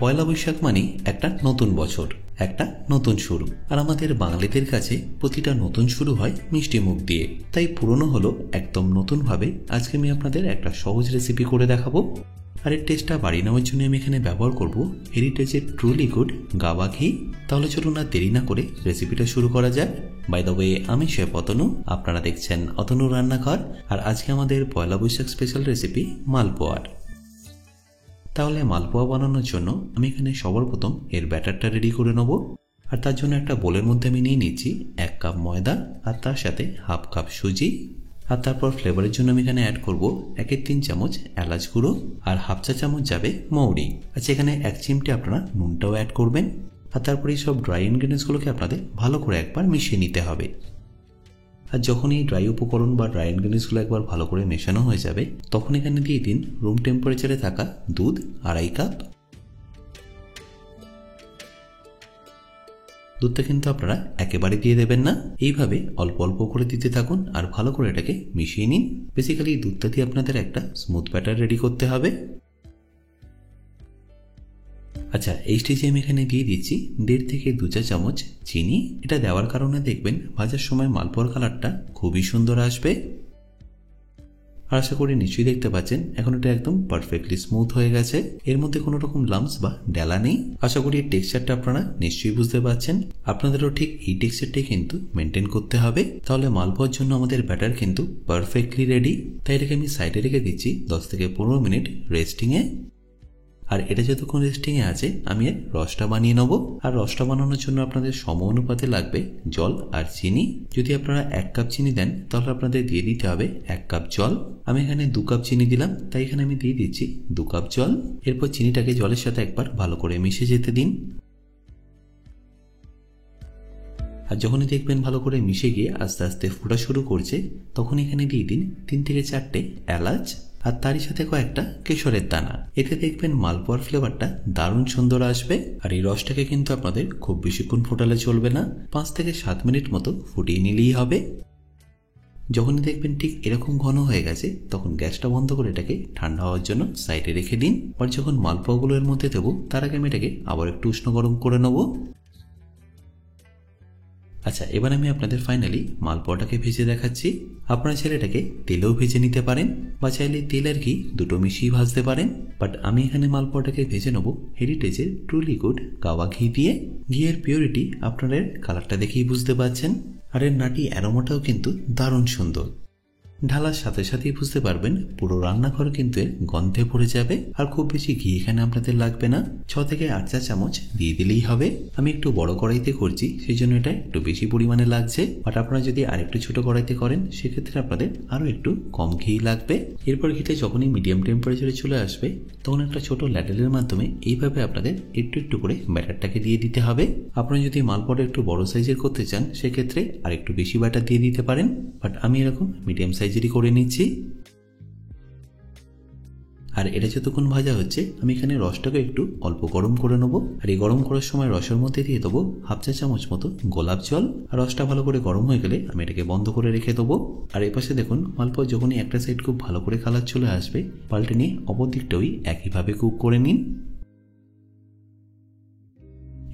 পয়লা বৈশাখ মানেই একটা নতুন বছর, একটা নতুন শুরু। আর আমাদের বাঙালিদের কাছে প্রতিটা নতুন শুরু হয় মিষ্টি মুখ দিয়ে। তাই পুরনো হলো একদম নতুনভাবে আজকে আমি আপনাদের একটা সহজ রেসিপি করে দেখাবো। আর এর টেস্টটা বাড়িয়ে নেওয়ার জন্য আমি এখানে ব্যবহার করব হেরিটেজের ট্রুলি গুড গাওয়া ঘি। তাহলে চলুন আর দেরি না করে রেসিপিটা শুরু করা যাক। বাই দ্য ওয়ে, আমি শেফ অতনু, আপনারা দেখছেন অতনু রান্নাঘর। আর আজকে আমাদের পয়লা বৈশাখ স্পেশাল রেসিপি মালপোয়ার। তাহলে মালপোয়া বানানোর জন্য আমি এখানে সবার প্রথম এর ব্যাটারটা রেডি করে নেব। আর তার জন্য একটা বোলের মধ্যে আমি নিয়ে নিচ্ছি 1 কাপ ময়দা, আর তার সাথে হাফ কাপ সুজি। আর তারপর ফ্লেভারের জন্য আমি এখানে অ্যাড করব 1-3 চামচ এলাচ গুঁড়ো, আর হাফ চা চামচ যাবে মৌরি। আচ্ছা, এখানে 1 চিমটে আপনারা নুনটাও অ্যাড করবেন। আর তারপরে এই সব ড্রাই ইনগ্রিডিয়েন্টসগুলোকে আপনাদের ভালো করে একবার মিশিয়ে নিতে হবে। আর যখন এই ড্রাই উপকরণ বা ড্রাই ইনগ্রিডিয়েন্টসগুলো একবার ভালো করে মেশানো হয়ে যাবে, তখন এখানে দিয়ে দিন রুম টেম্পারেচারে থাকা দুধ 2.5 কাপ। দুধটা কিন্তু আপনারা একেবারে দিয়ে দেবেন না, এইভাবে অল্প অল্প করে দিতে থাকুন আর ভালো করে এটাকে মিশিয়ে নিন। বেসিক্যালি দুধটা দিয়ে আপনাদের একটা স্মুথ ব্যাটার রেডি করতে হবে। আচ্ছা, এই স্টেজে আমি এখানে দিয়ে দিচ্ছি 1.5 থেকে 2 চা চামচ চিনি। এটা দেওয়ার কারণে দেখবেন ভাজার সময় মালপোয়ার কালারটা খুবই সুন্দর আসবে। আর আশা করি নিশ্চয়ই দেখতে পাচ্ছেন এখন এটা একদম পারফেক্টলি স্মুথ হয়ে গেছে। এর মধ্যে কোনো রকম লাম্পস বা ডেলা নেই। আশা করি এই টেক্সচারটা আপনারা নিশ্চয়ই বুঝতে পারছেন। আপনাদেরও ঠিক এই টেক্সচারটাই কিন্তু মেনটেন করতে হবে, তাহলে মালপোয়ার জন্য আমাদের ব্যাটার কিন্তু পারফেক্টলি রেডি। তাই এটাকে আমি সাইডে রেখে দিচ্ছি 10 থেকে 15 মিনিট রেস্টিংয়ে। আর এটা যতক্ষণ রেস্টিংয়ে আছে আমি এর রসটা বানিয়ে নেব। আর রসটা বানানোর জন্য আপনাদের সম অনুপাতে লাগবে জল আর চিনি। যদি আপনারা 1 কাপ চিনি দেন তাহলে আপনাদের দিয়ে দিতে হবে 1 কাপ জল। আমি এখানে 2 কাপ চিনি দিলাম, তাই এখানে আমি দিয়ে দিচ্ছি 2 কাপ জল। এরপর চিনিটাকে জলের সাথে একবার ভালো করে মিশে যেতে দিন। আর যখনই দেখবেন ভালো করে মিশে গিয়ে আস্তে আস্তে ফোটা শুরু করছে, তখন এখানে দিয়ে দিন 3 থেকে 4টে এলাচ, আর তারই সাথে কয়েকটা কেশরের দানা। এতে দেখবেন মালপোয়ার ফ্লেভারটা দারুণ সুন্দর আসবে। আর এই রসটাকে কিন্তু আপনাদের খুব বেশিক্ষণ ফোটালে চলবে না, 5 থেকে 7 মিনিট মতো ফুটিয়ে নিলেই হবে। যখনই দেখবেন ঠিক এরকম ঘন হয়ে গেছে, তখন গ্যাসটা বন্ধ করে এটাকে ঠান্ডা হওয়ার জন্য সাইডে রেখে দিন। আর যখন মালপোয়াগুলো এর মধ্যে দেবো, তার আগে আমি এটাকে আবার একটু উষ্ণ গরম করে নেবো। আচ্ছা, এবার আমি আপনাদের ফাইনালি মালপোয়াটাকে ভেজে দেখাচ্ছি। আপনারা চাইলে এটাকে তেলেও ভেজে নিতে পারেন, বা চাইলে তেল আর ঘি দুটো মিশিয়ে ভাজতে পারেন। বাট আমি এখানে মালপোয়াটাকে ভেজে নেবো হেরিটেজের ট্রুলি গুড গাওয়া ঘি দিয়ে। ঘিয়ের পিওরিটি আপনারা কালারটা দেখেই বুঝতে পারছেন। আর এর নাটি অ্যারোমাটাও কিন্তু দারুণ সুন্দর। ঢালার সাথে সাথেই বুঝতে পারবেন পুরো রান্নাঘর কিন্তু এর গন্ধে ভরে যাবে। আর খুব বেশি ঘি এখানে আপনাদের লাগবে না, 6 থেকে 8 চা চামচ দিয়ে দিলেই হবে। আমি একটু বড় কড়াইতে করছি, সেই জন্য এটা একটু বেশি পরিমাণে লাগছে। বাট আপনারা যদি আরেকটু ছোট কড়াইতে করেন, সেক্ষেত্রে আপনাদের আরও একটু কম ঘি লাগবে। এরপর ঘিটা যখনই মিডিয়াম টেম্পারেচারে চলে আসবে, তখন একটা ছোট ল্যাডেলের মাধ্যমে এইভাবে আপনাদের একটু একটু করে ব্যাটারটাকে দিয়ে দিতে হবে। আপনারা যদি মালপোয়াটা একটু বড় সাইজের করতে চান, সেক্ষেত্রে আর একটু বেশি ব্যাটার দিয়ে দিতে পারেন। বাট আমি এরকম মিডিয়াম সাইজেরই করে নিচ্ছি। আর এটা যতক্ষণ ভাজা হচ্ছে, আমি এখানে রসটাকে একটু অল্প গরম করে নেবো। আর এই গরম করার সময় রসের মধ্যে দিয়ে দেবো হাফ চা চামচ মতো গোলাপ জল। আর রসটা ভালো করে গরম হয়ে গেলে আমি এটাকে বন্ধ করে রেখে দেবো। আর এপাশে দেখুন মালপোয়া যখনই একটা সাইড খুব ভালো করে কালার চলে আসবে, পাল্টে নিয়ে অপর দিকটাও একইভাবে কুক করে নিন।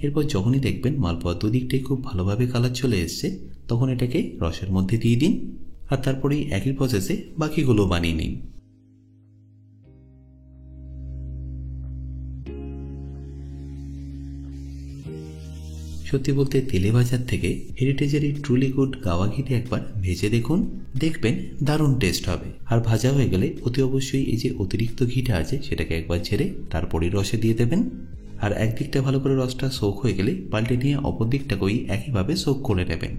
এরপর যখনই দেখবেন মালপোয়া দুদিকটাই খুব ভালোভাবে কালার চলে এসছে, তখন এটাকে রসের মধ্যে দিয়ে দিন। আর তারপরে একই প্রসেসে বাকিগুলো বানিয়ে নিন। সত্যি বলতে তেলে ভাজার থেকে হেরিটেজের এই ট্রুলি গুড গাওয়া ঘিটি একবার ভেজে দেখুন, দেখবেন দারুণ টেস্ট হবে। আর ভাজা হয়ে গেলে অতি অবশ্যই এই যে অতিরিক্ত ঘিটা আছে, সেটাকে একবার ঝেড়ে তারপরে রসে দিয়ে দেবেন। আর একদিকটা ভালো করে রসটা সোক হয়ে গেলে পাল্টে নিয়ে অপর দিকটাকেই একইভাবে সোক করে নেবেন।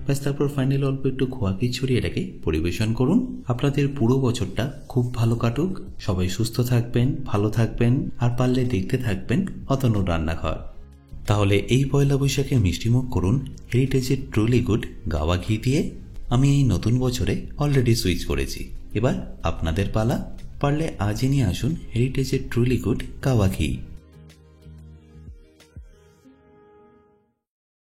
ব্যাস, তারপর ফাইনালি অল্প একটু খোয়া ঘি ছড়িয়ে এটাকে পরিবেশন করুন। আপনাদের পুরো বছরটা খুব ভালো কাটুক, সবাই সুস্থ থাকবেন, ভালো থাকবেন, আর পারলে দেখতে থাকবেন অতনু রান্নাঘর। তাহলে এই পয়লা বৈশাখে মিষ্টিমুখ করুন হেরিটেজের ট্রুলি গুড গাওয়া ঘি দিয়ে। আমি এই নতুন বছরে অলরেডি সুইচ করেছি, এবার আপনাদের পালা। পারলে আজই নিয়ে আসুন হেরিটেজের ট্রুলি গুড গাওয়া ঘি।